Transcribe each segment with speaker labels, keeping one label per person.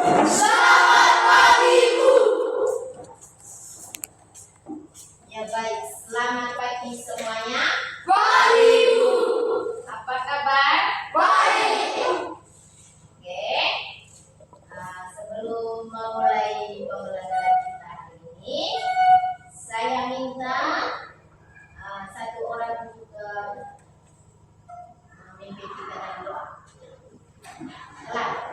Speaker 1: Selamat pagi, Bu.
Speaker 2: Ya baik, selamat pagi semuanya.
Speaker 1: Pagi, Bu.
Speaker 2: Apa kabar?
Speaker 1: Baik.
Speaker 2: Oke. Sebelum memulai pembelajaran kita hari ini, saya minta satu orang untuk memimpin kita dalam doa. Telah.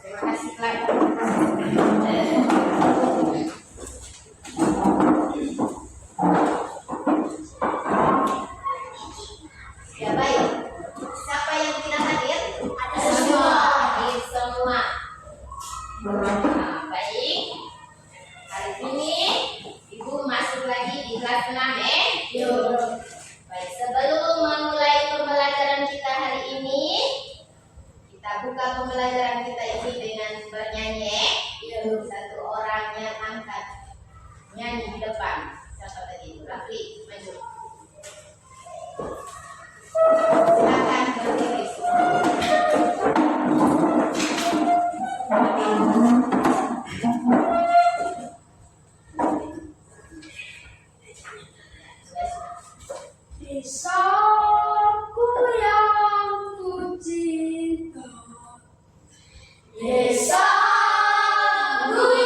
Speaker 2: Terima kasih Clara. Ya baik. Siapa yang tidak hadir? Ada semua. Hadir semua. Nah, baik. Hari ini Ibu masuk lagi di kelas 6
Speaker 1: Yuk.
Speaker 2: Baik, sebelum memulai pembelajaran kita hari ini, kita buka pembelajaran kita ini dengan bernyanyi. Satu orang yang angkat nyanyi di depan. Siapa tadi? Rafli, maju. Silakan berdiri.
Speaker 1: Desaku yang ku cinta, desaku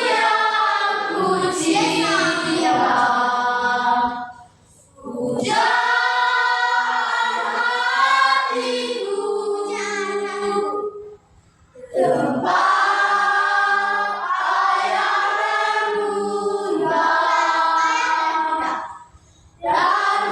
Speaker 1: yang ku cinta, pujaan hatiku, tempat ayah dan bunda, dan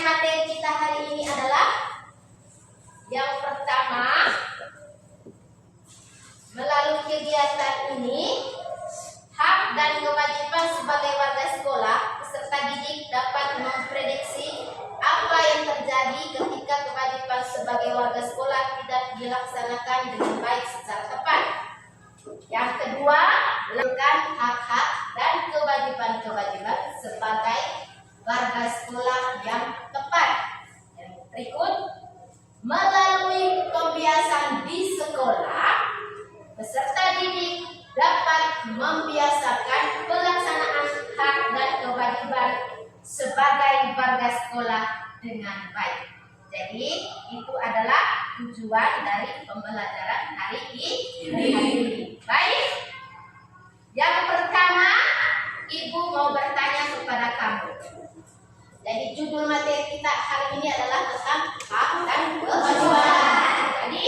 Speaker 2: Materi kita hari ini adalah yang pertama, melalui kegiatan ini, hak dan kewajiban sebagai warga sekolah, peserta didik dapat memprediksi apa yang terjadi ketika kewajiban sebagai warga sekolah tidak dilaksanakan dengan baik secara tepat. Yang kedua, melakukan hak-hak dan kewajiban-kewajiban sebagai warga sekolah yang tepat. Yang berikut, melalui pembiasan di sekolah, peserta didik dapat membiasakan pelaksanaan hak dan kewajiban sebagai warga sekolah dengan baik. Jadi, itu adalah tujuan dari pembelajaran hari ini. Baik. Yang pertama, Ibu mau bertanya kepada kamu. Jadi judul materi kita hari ini adalah tentang hak dan kewajiban. Jadi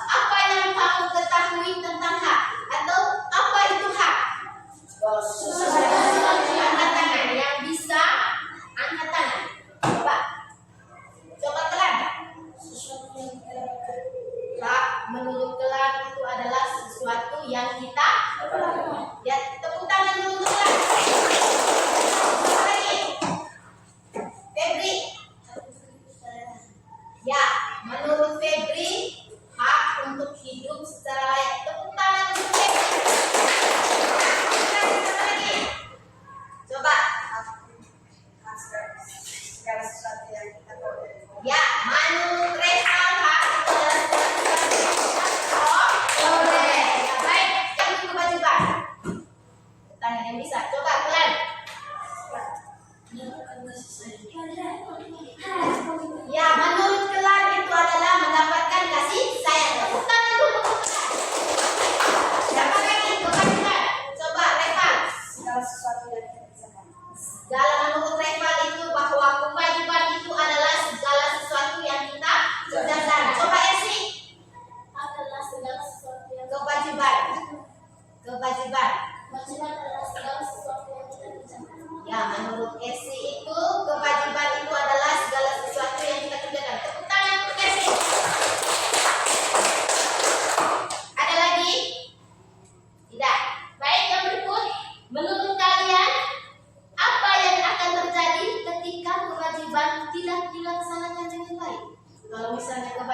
Speaker 2: apa yang kamu ketahui tentang hak atau apa itu hak? Angkat tangan yang bisa angkat tangan. Coba telan. Hak menurut telan itu adalah sesuatu yang kita. Ya, tepuk tangan dulu telan. Febri. Ya, menurut Febri, hak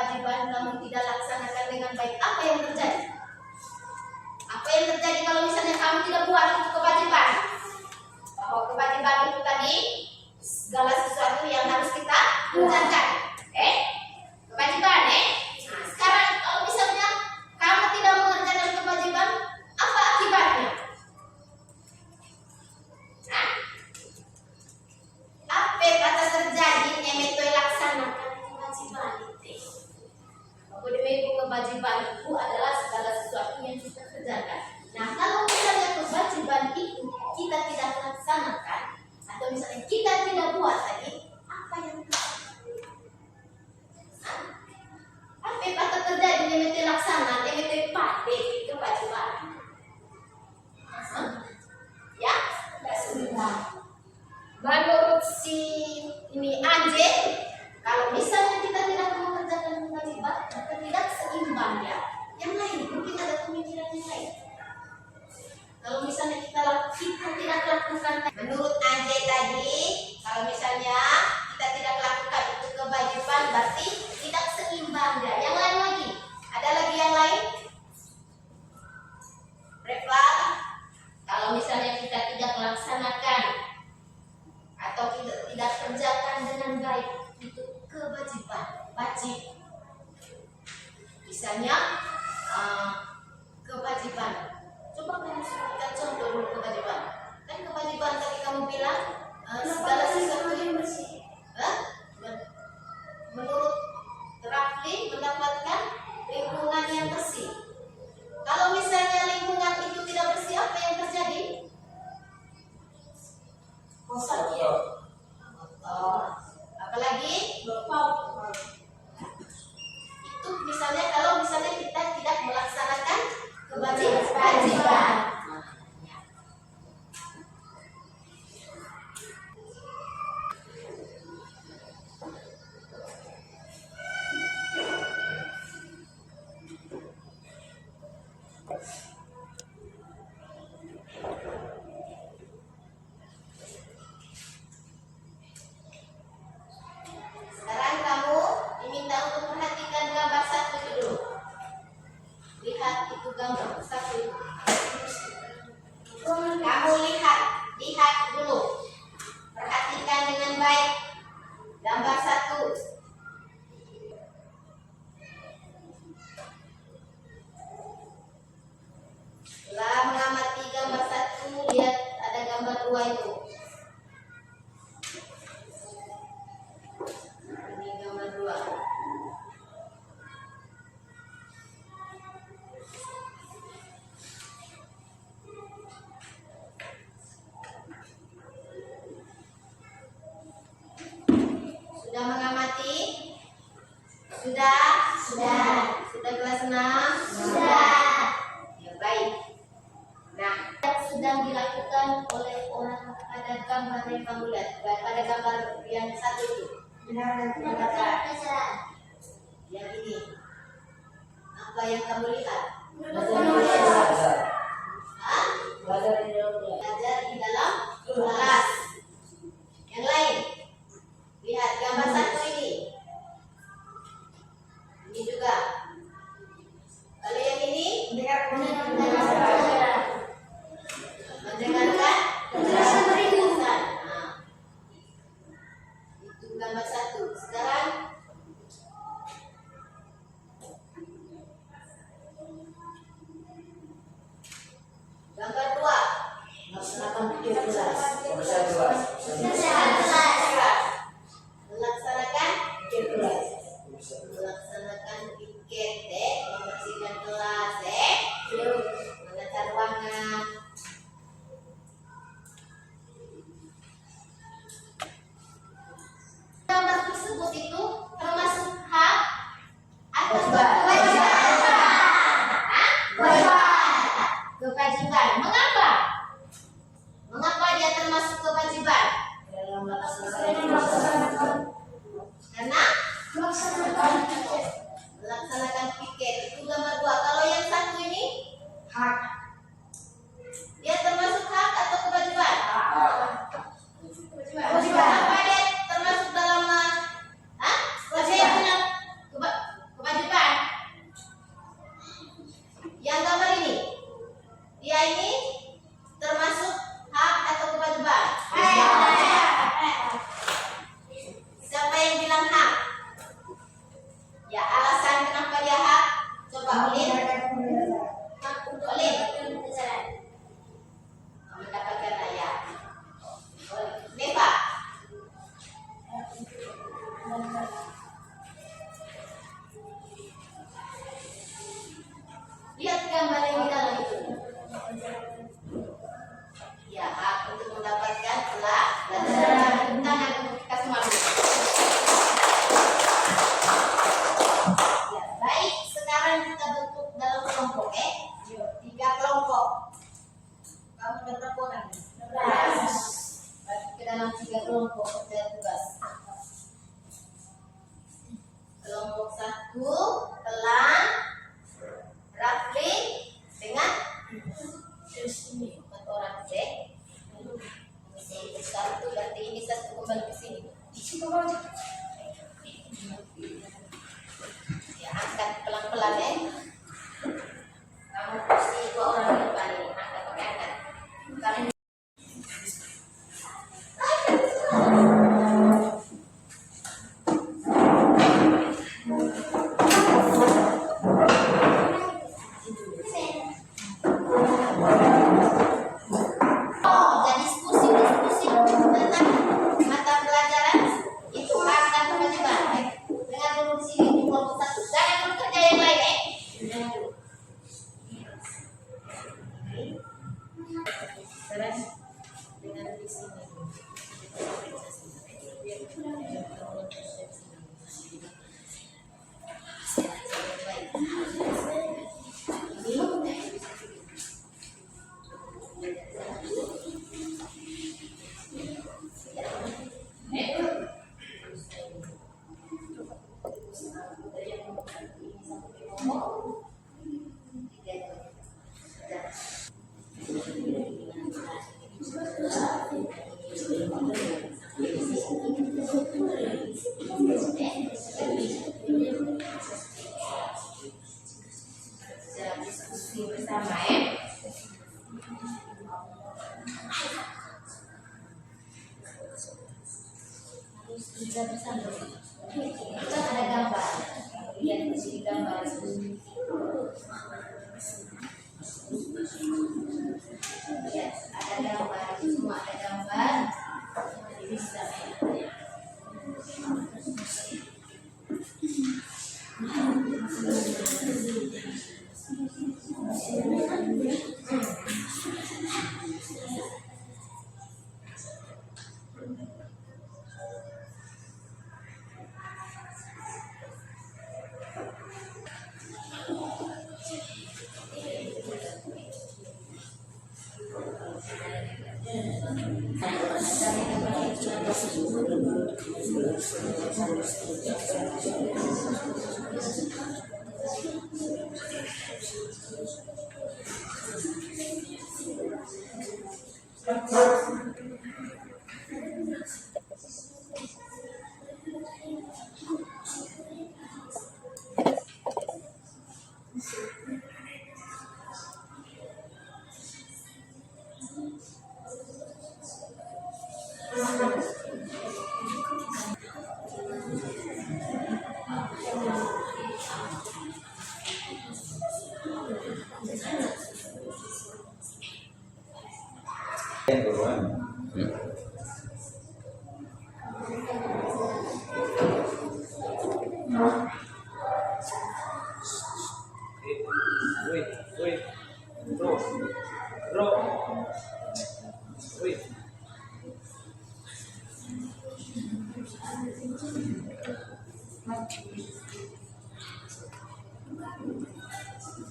Speaker 2: kewajiban kamu tidak laksanakan dengan baik, apa yang terjadi? Apa yang terjadi kalau misalnya kamu tidak buat itu kewajiban? Bahwa kewajiban itu tadi segala sesuatu yang harus kita kerjakan. Kewajiban, Nah, sekarang kalau misalnya kamu tidak mengerjakan kewajiban, apa akibatnya? Nah, apa kata terjadi emeto laksanakan kewajiban itu? Kewajiban itu adalah segala sesuatu yang kita kerjakan. Nah, kalau misalnya kewajiban itu kita tidak laksanakan atau misalnya kita tidak buat tadi, apa yang terjadi? Apa kata terjadi emeto laksana, emeto pate kewajiban? Ya, sudah. Menurut si ini Anje, kalau misalnya kita tidak mengerjakan kewajiban, maka tidak seimbang ya. Yang lain mungkin ada pemikiran yang lain. Kalau misalnya kita tidak lakukan, menurut Anje tadi, kalau misalnya kita tidak lakukan itu kewajiban, berarti tidak seimbang ya. Yang lain lagi, ada lagi yang lain? Reva, kalau misalnya kita tidak laksanakan atau tidak kerjakan dengan baik itu kewajiban, wajib. Misalnya kewajiban. Coba kamu sebutkan contoh dulu kewajiban. Kan kewajiban tadi kamu bilang segala sesuatu yang bersih. Menurut Rafli mendapatkan lingkungan yang bersih. Kalau misalnya lingkungan itu tidak bersih, apa yang terjadi? Kotor. Apalagi bau. Itu misalnya kalau misalnya kita tidak melaksanakan kewajiban. Sekarang kamu diminta untuk perhatikan gambar satu dulu. Lihat itu gambar satu. Kamu lihat dulu. Perhatikan dengan baik. Gambar satu. Setelah mengamati gambar satu, lihat ada gambar dua itu. Ini gambar dua. Sudah mengamati? Sudah kelas 6? Sudah. Ya, baik. Nah, yang sedang dilakukan oleh orang pada gambar yang kamu lihat, pada gambar yang satu itu. Benar. Yang ini. Apa yang kamu lihat? Belajar di dalam kelas. Yang lain. Lihat gambar satu ini. Ini juga. Kalau yang ini mendengarkan penjelasan. Itu gambar satu. Sekarang gambar dua. pelan-pelan ya. Kamu pasti dua orang di depan ini angkat pakai angkat. Kalian diskusi tentang mata pelajaran itu hak dan kewajiban. Dengan dulu di sini di kelompok satu, jangan dulu kerja yang lain Jangan dulu. Terus dengan di sini. Diskusi bersama ya. Harus bisa bersama. Kita ada gambar. Lihat di sini gambar. Lihat ada gambar. Semua ada gambar. Jadi bisa ya.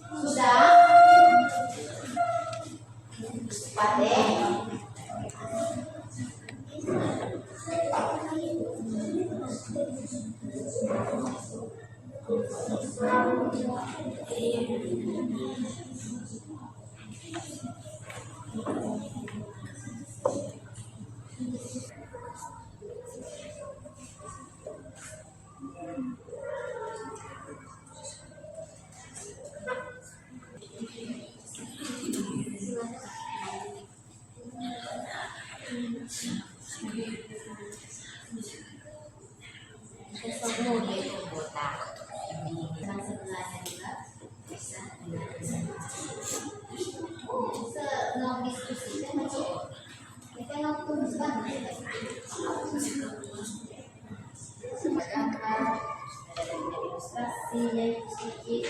Speaker 2: Sudah? Pade? Ketemu dia itu botak. Yang sebelahnya juga bisa senang diskusi kan macam kita nggak tulis banget. Gambar ada ilustrasinya sedikit.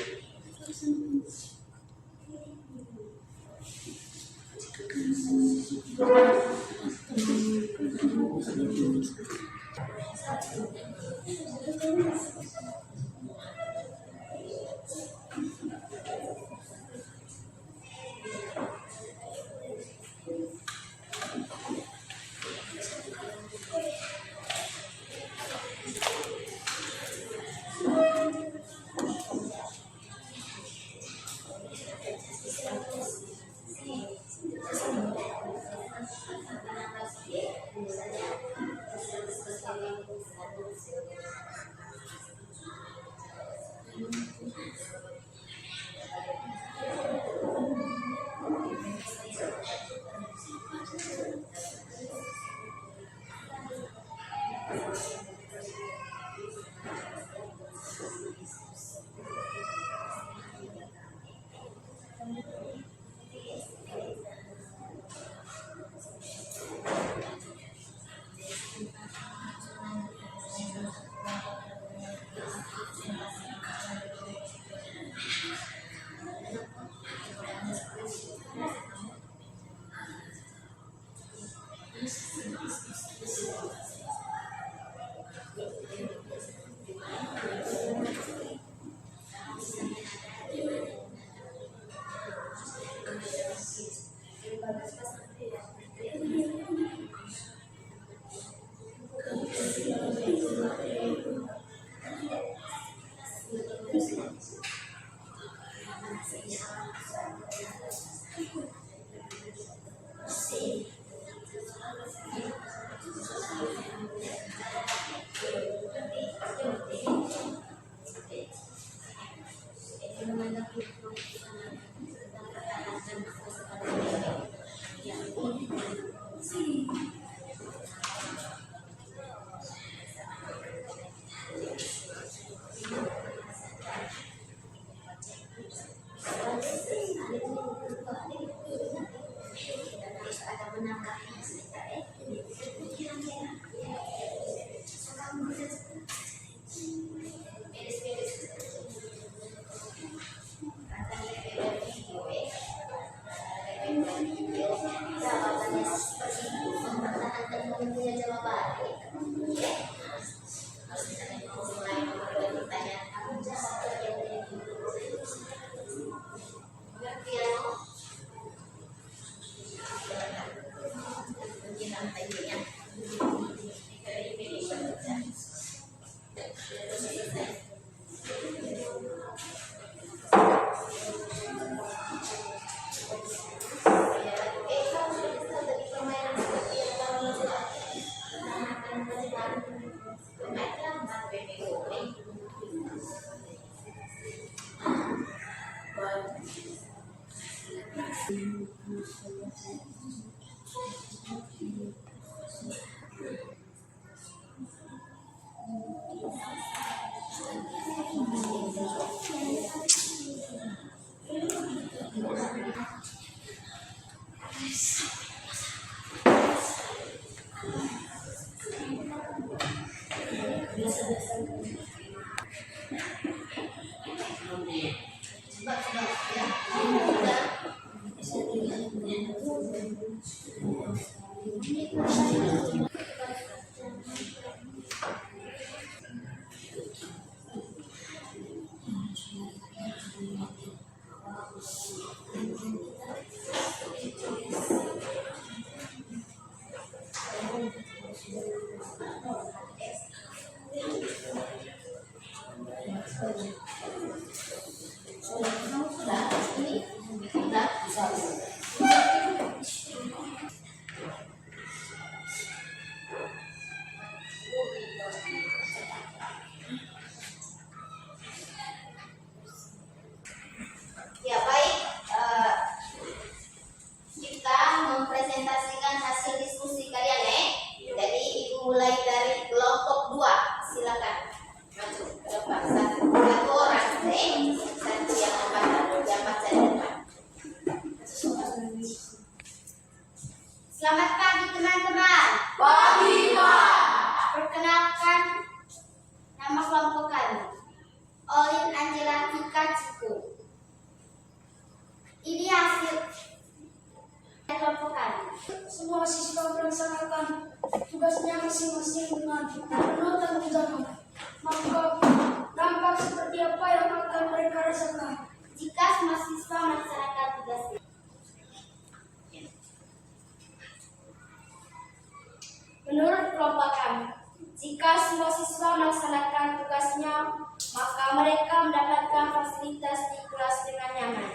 Speaker 2: Ya baik, kita mempresentasikan hasil diskusi kalian ya. Jadi ibu mulai dari kelompok 2, silakan maju ke depan. Satu orang satu yang baca di depan. Selamat pagi teman-teman.
Speaker 1: Pagi, Pak.
Speaker 2: Perkenalkan, nama kelompok kami Olin Angela Tika Ciko. Ini hasil kelompok kami.
Speaker 3: Semua siswa melaksanakan tugasnya masing-masing dengan penuh tanggung jawab. Maka dampak seperti apa yang akan mereka rasakan?
Speaker 2: Jika semua siswa melaksanakan tugasnya. Menurut kelompok kami, jika semua siswa melaksanakan tugasnya, maka mereka mendapatkan fasilitas di kelas dengan nyaman.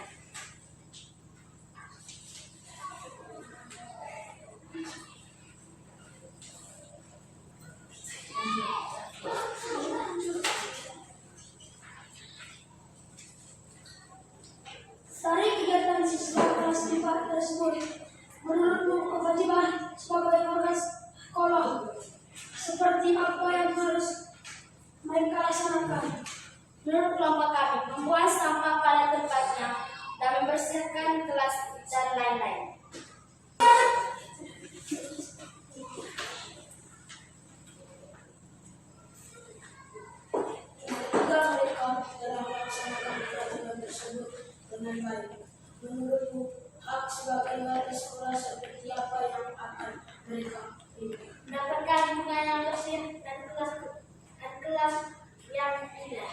Speaker 2: membersihkan kelas, dan lain-lain.
Speaker 3: Ketika mereka telah melaksanakan peraturan tersebut dengan baik, menurutmu hak sebagai warga sekolah seperti apa yang akan mereka miliki?
Speaker 2: Mendapatkan lingkungan yang bersih dan kelas yang indah.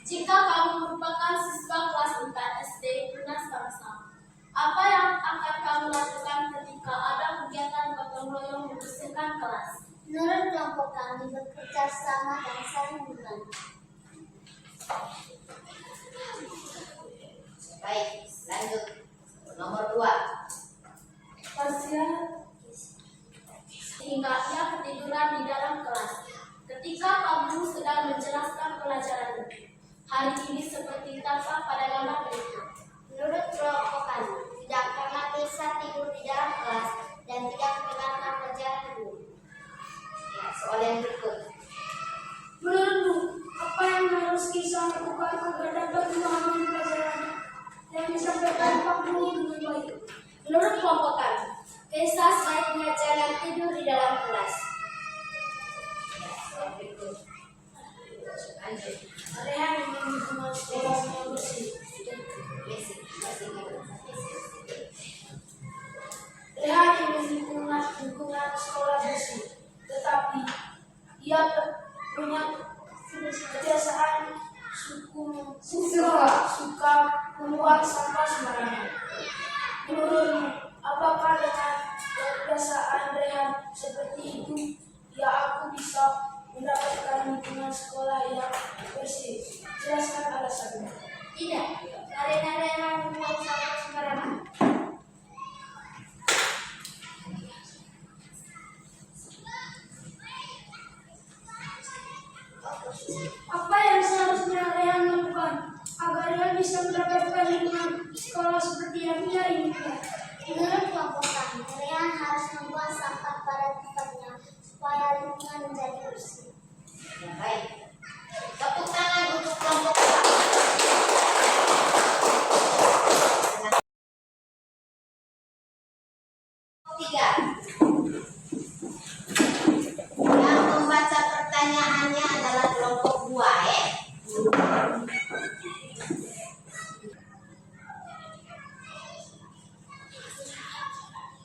Speaker 2: Jika kamu merupakan siswa kelas 4 SD Tunas Bangsa, apa yang akan kamu lakukan ketika ada kegiatan gotong royong membersihkan kelas?
Speaker 1: Menurut kelompok kami bekerja sama dan saling membantu.
Speaker 2: Baik, lanjut. Nomor 2.
Speaker 3: Pasien
Speaker 2: Hingga ia ketiduran di dalam kelas. Ketika Pak Guru sedang menjelaskan pelajaran itu. Hari ini seperti tampak pada gambar berikut.
Speaker 1: Menurut kelompok kami, tidak pernah bisa tidur di dalam kelas dan tidak mendengarkan pelajaran guru.
Speaker 2: Ya, soal yang berikut.
Speaker 3: menurutmu apa yang harus Kisah lakukan agar dapat memahami pelajaran yang disampaikan Pak Guru dengan baik?
Speaker 2: Menurut kelompok kami, Kisah sebaiknya jangan tidur di dalam kelas. Ya, soal berikut. Lanjut.
Speaker 3: Area yang lingkungan sekolah yang bersih. Lihat ini lingkungan sekolah bersih, tetapi ia punya kebiasaan suka membuang sampah sembarangan. Menurutmu, apakah dengan kebiasaan Rehan seperti itu, ya aku bisa mendapatkan lingkungan sekolah yang bersih? Jelaskan alasannya.
Speaker 2: Tidak, karena Rehan membuang sampah sembarangan.
Speaker 3: Apa yang seharusnya Rehan lakukan agar ia bisa mendapatkan lingkungan sekolah seperti yang ia inginkan?
Speaker 1: Menurut kelompok kami, Rehan harus membuang sampah pada tempatnya supaya lingkungan menjadi bersih.
Speaker 2: Ya, baik. Tepuk tangan untuk kelompok kami. Tiga. Yang membaca pertanyaannya adalah kelompok 2 ya.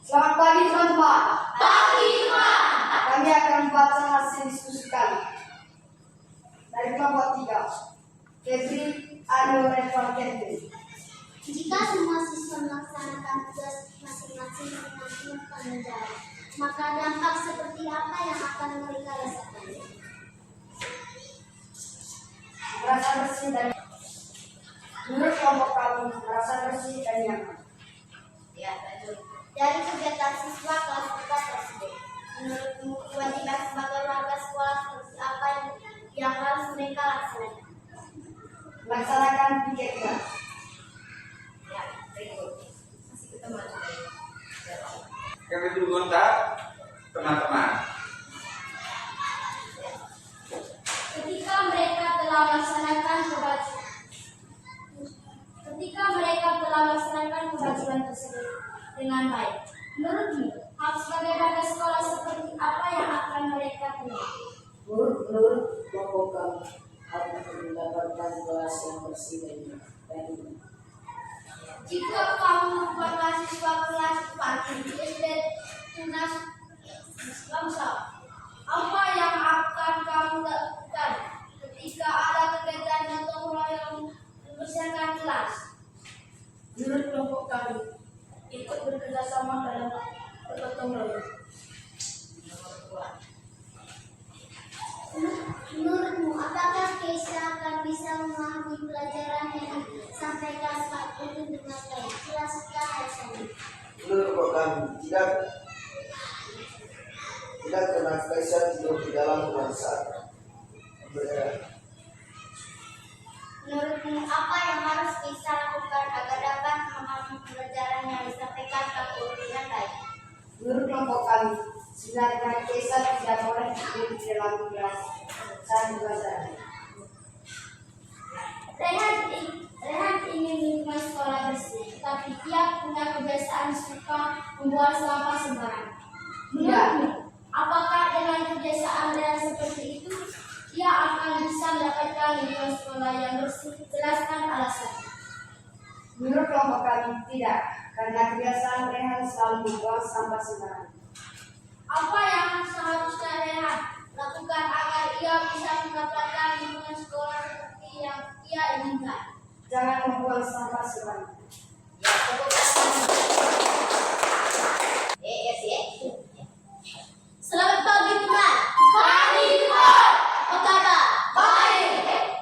Speaker 4: Selamat pagi teman-teman.
Speaker 1: Pagi, Tuan.
Speaker 4: Kami akan membaca hasil diskusi kami. Dari kelompok 3, Febri, Anu, Reval, Kevin.
Speaker 1: Jika semua siswa melaksanakan tugas masing-masing dengan penuh tanggung jawab, maka dampak seperti apa yang akan mereka rasakan?
Speaker 4: Merasa bersih dan menurut kelompok kami merasa bersih dan nyaman.
Speaker 2: Ya, lanjut.
Speaker 1: Dari kegiatan siswa kelas 4 tersebut, menurutmu kewajiban sebagai warga sekolah seperti apa yang harus mereka laksanakan?
Speaker 4: Melaksanakan pikirnya.
Speaker 2: Ya, berikut. Masih ketemu lagi.
Speaker 5: Kami bergonta, teman-teman.
Speaker 2: Ketika mereka telah melaksanakan kewajiban tersebut dengan baik, menurutmu hak sebagai warga sekolah seperti apa yang akan mereka terima?
Speaker 4: Menurut kelompok kami harus mendapatkan kelas yang bersih dan
Speaker 2: Jika kamu merupakan mahasiswa kelas 4 SD Tunas Bangsa, apa yang akan kamu lakukan ketika ada kegiatan gotong royong membersihkan kelas?
Speaker 3: Menurut kelompok kami, ikut bekerja sama dalam gotong royong.
Speaker 1: Menurutmu, apakah Keisha akan bisa memahami pelajaran yang disampaikan Pak Guru dengan baik? Jelaskan alasannya.
Speaker 6: Menurut kami tidak karena Kaisar tidur di dalam kelas
Speaker 1: Menurutmu, apa yang harus Keisha lakukan agar dapat memahami pelajaran yang disampaikan Pak Guru dengan baik?
Speaker 4: menurut kelompok kami sebenarnya Kaisar tidak boleh tidur di dalam kelas saat belajar.
Speaker 1: membuang sampah sembarangan. Menurutmu, apakah dengan kebiasaan yang seperti itu, ia akan bisa mendapatkan lingkungan sekolah yang bersih? Jelaskan alasannya.
Speaker 4: Menurut kelompok kami tidak, karena kebiasaan Rehan selalu membuang sampah sembarangan.
Speaker 1: Apa yang seharusnya Rehan lakukan agar ia bisa mendapatkan lingkungan sekolah seperti yang ia inginkan?
Speaker 4: Jangan membuang sampah sembarangan.
Speaker 2: Ya, tepuk tangan.
Speaker 1: Selamat pagi teman. Pagi teman. Apa kabar? Baik.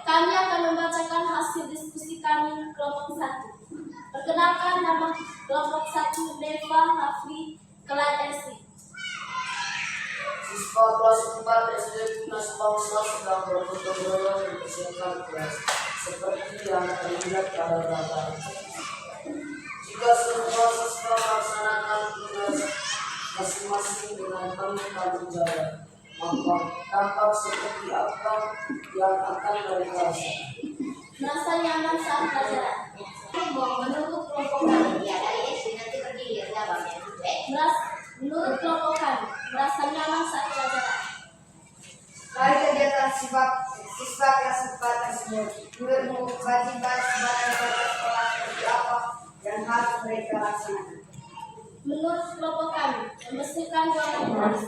Speaker 1: Kami akan membacakan hasil diskusi kami kelompok 1. Perkenalkan, nama kelompok 1 Deva Hafli kelas SD.
Speaker 3: Siswa kelas 4 SD Tunas Bangsa sedang bergotong royong mempersiapkan kelas seperti yang terlihat pada gambar. Jika semua siswa melaksanakan tugas masing-masing dengan penuh tanggung jawab, maka tampak seperti apa yang akan mereka rasakan.
Speaker 1: Merasa nyaman saat pelajaran.
Speaker 2: Menurut kelompok kami, ya dari SD nanti berdiri jawabnya.
Speaker 1: Menurut kelompok kami, merasa nyaman saat pelajaran.
Speaker 4: Dari kegiatan siswa kelas 4 tersebut, menurutmu kewajiban sebagai warga sekolah seperti apa yang harus mereka laksanakan?
Speaker 1: Menurut kelompok kami, membersihkan ruangan kelas.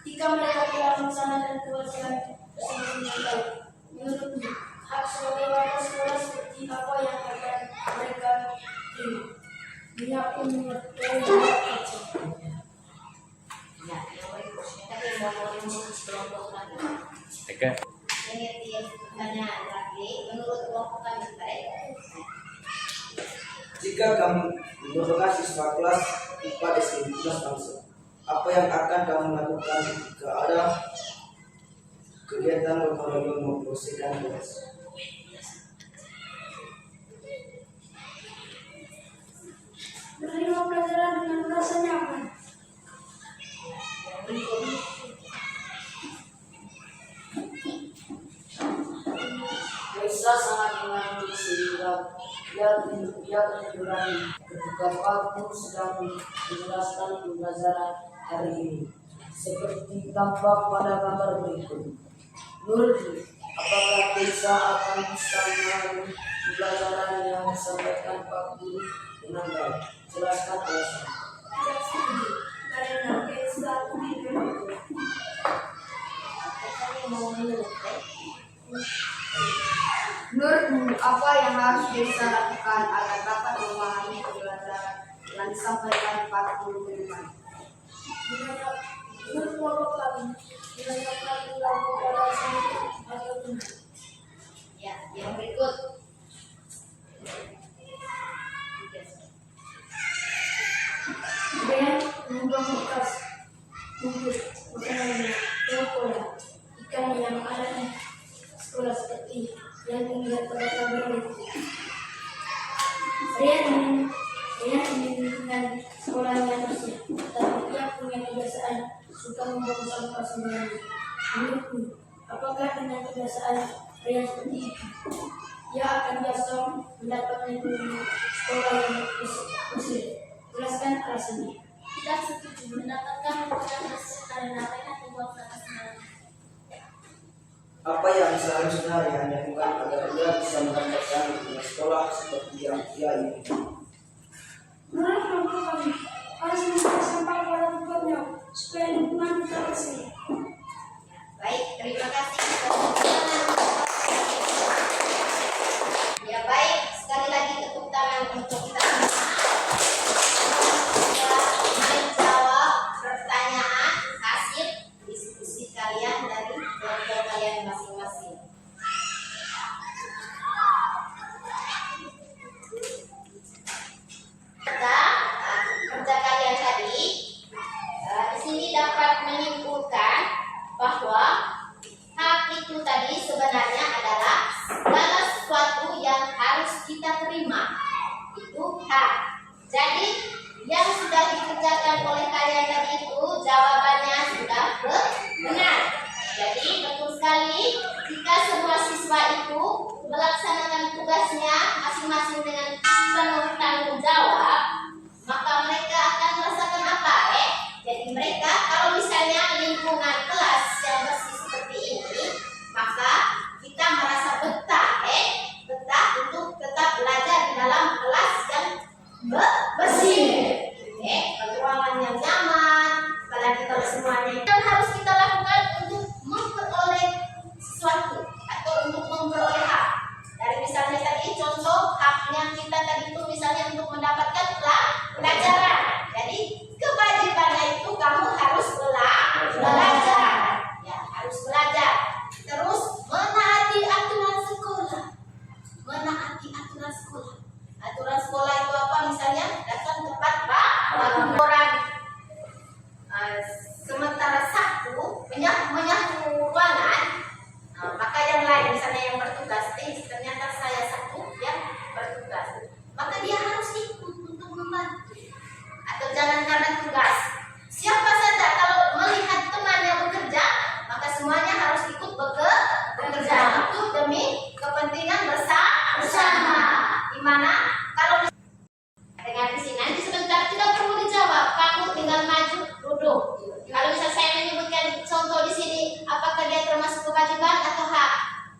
Speaker 3: Ketika mereka telah melaksanakan kewajiban tersebut dengan baik, menurutmu hak sebagai warga sekolah seperti apa yang akan mereka terima? Dia pun mengetahui hak kecil.
Speaker 2: Ya, yang berikutnya tadi menurut kelompok kami. Yang pertanyaan lagi, menurut kelompok kami baik.
Speaker 6: Jika kamu merupakan siswa kelas 4 SD Tunas Bangsa, apa yang akan kamu lakukan jika ada kegiatan gotong royong membersihkan kelas?
Speaker 3: Menerima pelajaran dengan merasa nyaman.
Speaker 2: Yang berikutnya.
Speaker 3: Raisa sangat mengerti sehingga ia terberani ketika Pak Guru sedang menjelaskan pembelajaran hari ini. Seperti tampak pada gambar berikut. Menurutmu, apakah Raisa akan bisa memahami pembelajaran yang disampaikan Pak Guru dengan baik? Jelaskan alasan. Tidak setuju, karena Raisa tidak mampu.
Speaker 2: Kami mau menurut
Speaker 4: Menurutmu, apa yang harus bisa lakukan agar dapat memahami pembelajaran yang disampaikan Pak Guru dengan baik?
Speaker 3: Menurut kelompok kami, menanyakan ulang kepada sendiri atau benar.
Speaker 2: ya, yang berikut.
Speaker 3: Dengan mengubah bekas bungkus makanannya ke pola ikan yang ada di sekolah seperti yang terlihat pada gambar itu. Rian menginginkan sekolahnya bersih, tapi ia punya kebiasaan suka membuang sampah sembarangan. Menurutmu, apakah dengan kebiasaan Rian seperti itu, ia akan biasa mendapat lingkungan sekolah yang bersih? Jelaskan alasannya.
Speaker 1: Tidak setuju, mendapatkan lingkungan bersih karena Rehan membuang sampah sembarangan.
Speaker 6: Apa yang seharusnya yang dilakukan agar ia bisa mendapatkan lingkungan sekolah seperti yang ia inginkan?
Speaker 3: Menurut kelompok kami, harus membuang sampah pada tempatnya supaya lingkungan tetap bersih.
Speaker 2: Baik, terima kasih. Ya baik, sekali lagi tepuk tangan untuk kita semua. Sudah menjawab pertanyaan hasil diskusi kalian dari kelompok kalian masing-masing. Kerja kalian tadi di sini dapat menyimpulkan bahwa hak itu tadi sebenarnya adalah segala sesuatu yang harus kita terima. Itu hak. Jadi yang sudah dikerjakan oleh kalian tadi itu jawabannya sudah benar. Jadi betul sekali jika siswa itu melaksanakan tugasnya masing-masing dengan penuh tanggung jawab, maka mereka akan merasakan apa? Jadi mereka kalau misalnya lingkungan kelas yang bersih seperti ini, maka kita merasa betah, betah untuk tetap belajar di dalam kelas yang bersih, ruangan yang nyaman. Apalagi kalau semuanya yang harus kita lakukan untuk memperoleh sesuatu atau untuk memperoleh hak. Dari misalnya tadi contoh haknya kita tadi itu misalnya untuk mendapatkan pelajaran. Jadi kewajibannya itu kamu harus belajar, ya harus belajar. Terus menaati aturan sekolah, menaati aturan sekolah. Aturan sekolah itu apa? Misalnya datang tepat laporan. Sementara satu menyapu ruangan, maka yang lain misalnya yang bertugas, ternyata saya satu yang bertugas, maka dia harus ikut untuk membantu. Atau jangan karena tugas, siapa saja kalau melihat temannya bekerja, maka semuanya harus ikut bekerja itu demi kepentingan bersama. Dimana kalau dengan di sini nanti sebentar tidak perlu dijawab, kamu tinggal maju duduk. Kalau misalnya saya menyebutkan contoh di sini, apakah dia termasuk kewajiban atau hak?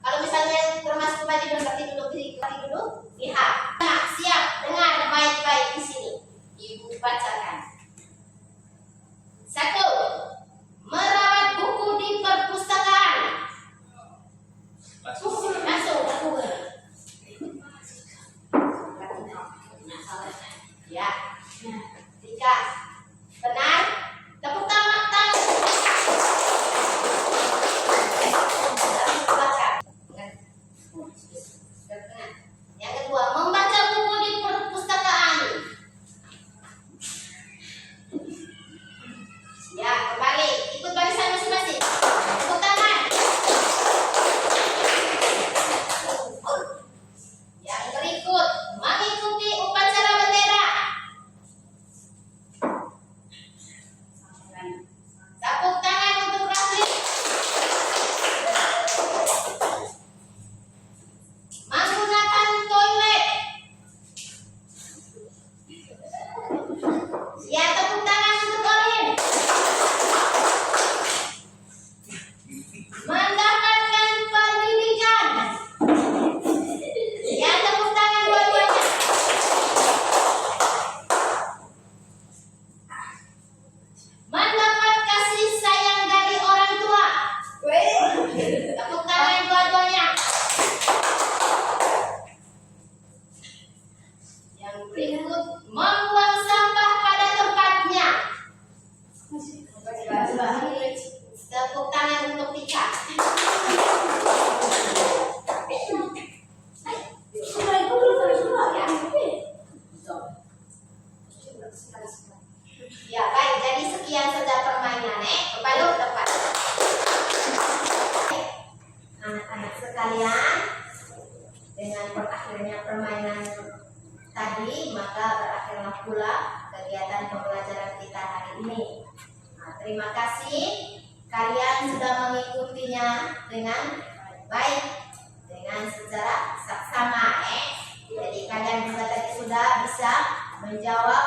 Speaker 2: Kalau misalnya termasuk kewajiban berarti duduk di hak. Nah, siap, dengar baik-baik di sini. Ibu bacakan. 1. Merawat buku di perpustakaan. Masuk buku. Ya. 3. Benar. Tepuk tangan. Yang kedua, membaca buku di perpustakaan. Ya, kembali. Ikut barisan masing-masing. Tepuk tangan. Yang berikut, mengikuti upacara bendera. Tepuk tangan untuk Rafli. Menggunakan toilet. Ya, tepuk tangan untuk Olin. Mendapatkan pendidikan. Ya, tepuk tangan dua-duanya. Mendapat kasih sayang dari orang tua. Tepuk tangan dua-duanya. Yang berikut, membuang sampah pada tempatnya. Tepuk tangan untuk Tika. Ya, baik. Jadi sekian saja permainan. Kembali ke tempat. Anak-anak sekalian, dengan berakhirnya permainan tadi, maka berakhirlah pula kegiatan pembelajaran kita hari ini. Terima kasih kalian sudah mengikutinya dengan baik, dengan secara saksama. Jadi kalian juga tadi sudah bisa menjawab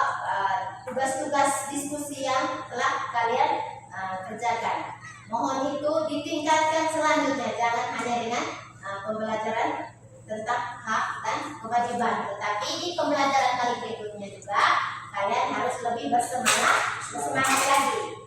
Speaker 2: tugas-tugas diskusi yang telah kalian kerjakan. Mohon itu ditingkatkan selanjutnya, jangan hanya dengan pembelajaran tentang hak dan kewajiban, tetapi di pembelajaran kali berikutnya juga kalian harus lebih bersemangat lagi.